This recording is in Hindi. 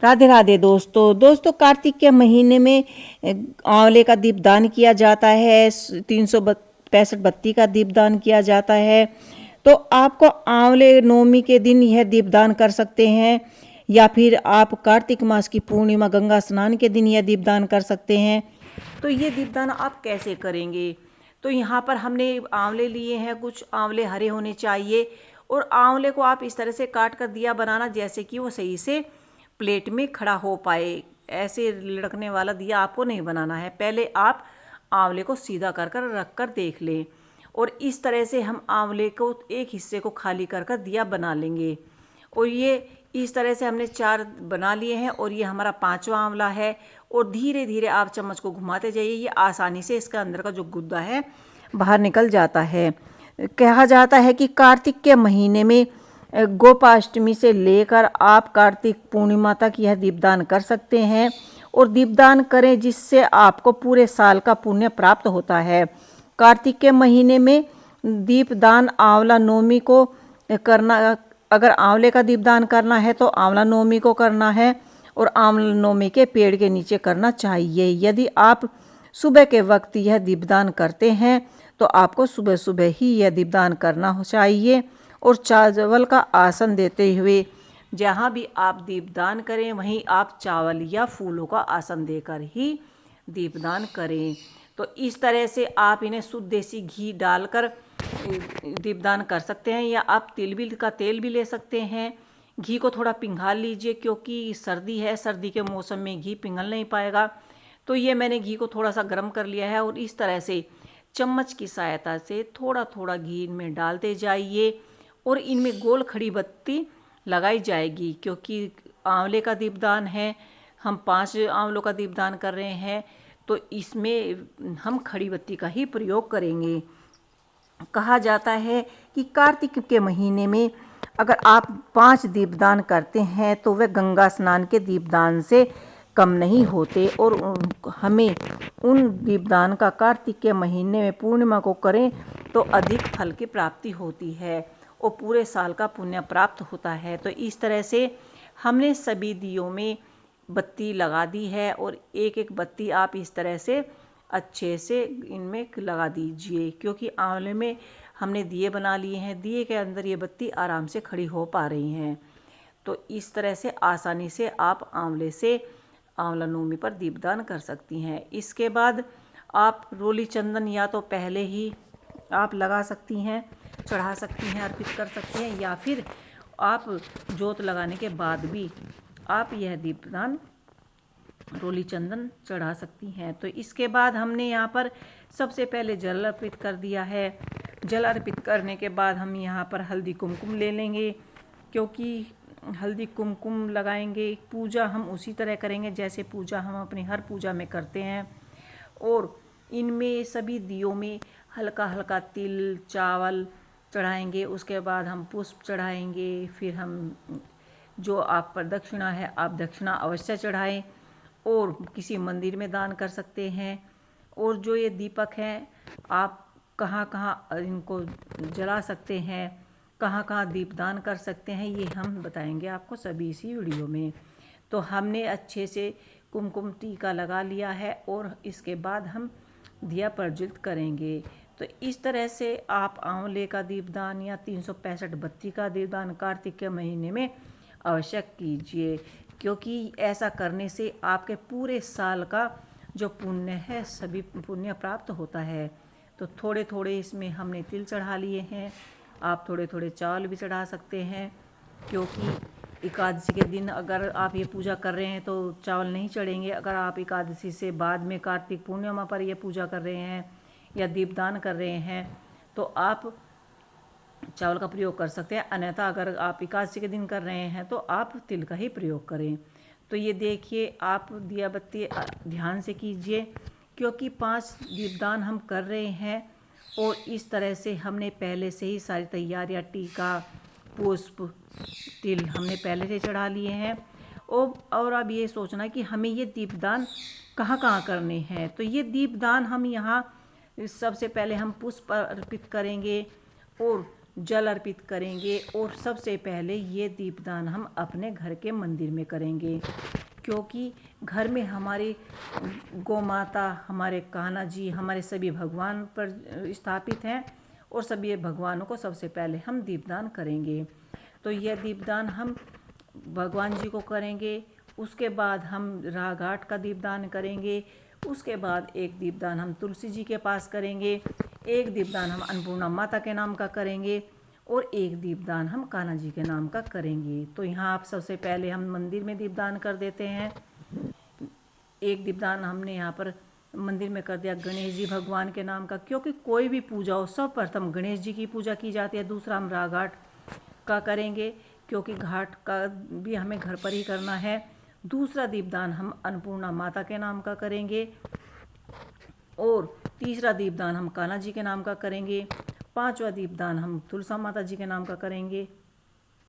राधे राधे दोस्तों कार्तिक के महीने में आंवले का दीपदान किया जाता है। 365 बत्ती का दीपदान किया जाता है। तो आपको आंवले नवमी के दिन यह दीपदान कर सकते हैं, या फिर आप कार्तिक मास की पूर्णिमा गंगा स्नान के दिन यह दीपदान कर सकते हैं। तो ये दीपदान आप कैसे करेंगे? तो यहाँ पर हमने आंवले लिए हैं, कुछ आंवले हरे होने चाहिए, और आंवले को आप इस तरह से काट कर दिया बनाना जैसे कि वो सही से प्लेट में खड़ा हो पाए। ऐसे लड़कने वाला दिया आपको नहीं बनाना है। पहले आप आंवले को सीधा कर कर रख कर देख लें, और इस तरह से हम आंवले को एक हिस्से को खाली कर कर दिया बना लेंगे। और ये इस तरह से हमने 4 बना लिए हैं, और ये हमारा 5वां आंवला है। और धीरे धीरे आप चम्मच को घुमाते जाइए, ये आसानी से इसका अंदर का जो गुद्दा है बाहर निकल जाता है। कहा जाता है कि कार्तिक के महीने में गोपाष्टमी से लेकर आप कार्तिक पूर्णिमा तक यह दीपदान कर सकते हैं, और दीपदान करें जिससे आपको पूरे साल का पुण्य प्राप्त होता है। कार्तिक के महीने में दीपदान आंवला नवमी को करना, अगर आंवले का दीपदान करना है तो आंवला नवमी को करना है, और आंवला नवमी के पेड़ के नीचे करना चाहिए। यदि आप सुबह के वक्त यह दीपदान करते हैं तो आपको सुबह सुबह ही यह दीपदान करना चाहिए, और चावल का आसन देते हुए जहाँ भी आप दीपदान करें वहीं आप चावल या फूलों का आसन देकर ही दीपदान करें। तो इस तरह से आप इन्हें शुद्ध देसी घी डालकर दीपदान कर सकते हैं, या आप तिल का तेल भी ले सकते हैं। घी को थोड़ा पिघाल लीजिए, क्योंकि सर्दी है, सर्दी के मौसम में घी पिघल नहीं पाएगा। तो ये मैंने घी को थोड़ा सा गर्म कर लिया है, और इस तरह से चम्मच की सहायता से थोड़ा थोड़ा घी इनमें डालते जाइए, और इनमें गोल खड़ी बत्ती लगाई जाएगी। क्योंकि आंवले का दीपदान है, हम 5 आंवलों का दीपदान कर रहे हैं, तो इसमें हम खड़ी बत्ती का ही प्रयोग करेंगे। कहा जाता है कि कार्तिक के महीने में अगर आप 5 दीपदान करते हैं तो वह गंगा स्नान के दीपदान से कम नहीं होते, और हमें उन दीपदान का कार्तिक के महीने में पूर्णिमा को करें तो अधिक फल की प्राप्ति होती है, और पूरे साल का पुण्य प्राप्त होता है। तो इस तरह से हमने सभी दियों में बत्ती लगा दी है, और एक एक बत्ती आप इस तरह से अच्छे से इनमें लगा दीजिए। क्योंकि आंवले में हमने दिए बना लिए हैं, दिए के अंदर ये बत्ती आराम से खड़ी हो पा रही हैं। तो इस तरह से आसानी से आप आंवले से आंवला नवमी पर दीपदान कर सकती हैं। इसके बाद आप रोली चंदन या तो पहले ही आप लगा सकती हैं, चढ़ा सकती हैं, अर्पित कर सकती हैं, या फिर आप जोत लगाने के बाद भी आप यह दीपदान रोली चंदन चढ़ा सकती हैं। तो इसके बाद हमने यहाँ पर सबसे पहले जल अर्पित कर दिया है। जल अर्पित करने के बाद हम यहाँ पर हल्दी कुमकुम ले लेंगे, क्योंकि हल्दी कुमकुम लगाएंगे। पूजा हम उसी तरह करेंगे जैसे पूजा हम अपनी हर पूजा में करते हैं, और इनमें सभी दियों में हल्का हल्का तिल चावल चढ़ाएंगे। उसके बाद हम पुष्प चढ़ाएंगे, फिर हम जो आप पर दक्षिणा है आप दक्षिणा अवश्य चढ़ाएं, और किसी मंदिर में दान कर सकते हैं। और जो ये दीपक हैं आप कहाँ कहाँ इनको जला सकते हैं, कहाँ कहाँ दीपदान कर सकते हैं, ये हम बताएंगे आपको सभी इसी वीडियो में। तो हमने अच्छे से कुमकुम टीका लगा लिया है, और इसके बाद हम दिया प्रज्वलित करेंगे। तो इस तरह से आप आंवले का दीपदान या 365 बत्ती का दीपदान कार्तिक के महीने में अवश्य कीजिए, क्योंकि ऐसा करने से आपके पूरे साल का जो पुण्य है सभी पुण्य प्राप्त होता है। तो थोड़े थोड़े इसमें हमने तिल चढ़ा लिए हैं, आप थोड़े थोड़े चावल भी चढ़ा सकते हैं। क्योंकि एकादशी के दिन अगर आप ये पूजा कर रहे हैं तो चावल नहीं चढ़ेंगे। अगर आप एकादशी से बाद में कार्तिक पूर्णिमा पर ये पूजा कर रहे हैं या दीपदान कर रहे हैं तो आप चावल का प्रयोग कर सकते हैं। अन्यथा अगर आप एकादशी के दिन कर रहे हैं तो आप तिल का ही प्रयोग करें। तो ये देखिए, आप दिया बत्ती ध्यान से कीजिए, क्योंकि 5 दीपदान हम कर रहे हैं, और इस तरह से हमने पहले से ही सारी तैयारियां, टीका, पुष्प, तिल हमने पहले से चढ़ा लिए हैं। और अब ये सोचना कि हमें ये दीपदान कहाँ कहाँ करने हैं। तो ये दीपदान हम यहाँ सबसे पहले हम पुष्प अर्पित करेंगे, और जल अर्पित करेंगे और सबसे पहले ये दीपदान हम अपने घर के मंदिर में करेंगे, क्योंकि घर में हमारी गौ माता, हमारे कान्हा जी, हमारे सभी भगवान पर स्थापित हैं और सभी भगवानों को सबसे पहले हम दीपदान करेंगे। तो यह दीपदान हम भगवान जी को करेंगे, उसके बाद हम राह घाट का दीपदान करेंगे, उसके बाद एक दीपदान हम तुलसी जी के पास करेंगे, एक दीपदान हम अन्नपूर्णा माता के नाम का करेंगे और एक दीपदान हम कान्हा जी के नाम का करेंगे। तो यहाँ आप सबसे पहले हम मंदिर में दीपदान कर देते हैं। एक दीपदान हमने यहाँ पर मंदिर में कर दिया गणेश जी भगवान के नाम का, क्योंकि कोई भी पूजा हो सर्वप्रथम गणेश जी की पूजा की जाती है। दूसरा हम राह घाट का करेंगे, क्योंकि घाट का भी हमें घर पर ही करना है। दूसरा दीपदान हम अन्नपूर्णा माता के नाम का करेंगे और तीसरा दीपदान हम कान्हा जी के नाम का करेंगे। पांचवा दीपदान हम तुलसा माता जी के नाम का करेंगे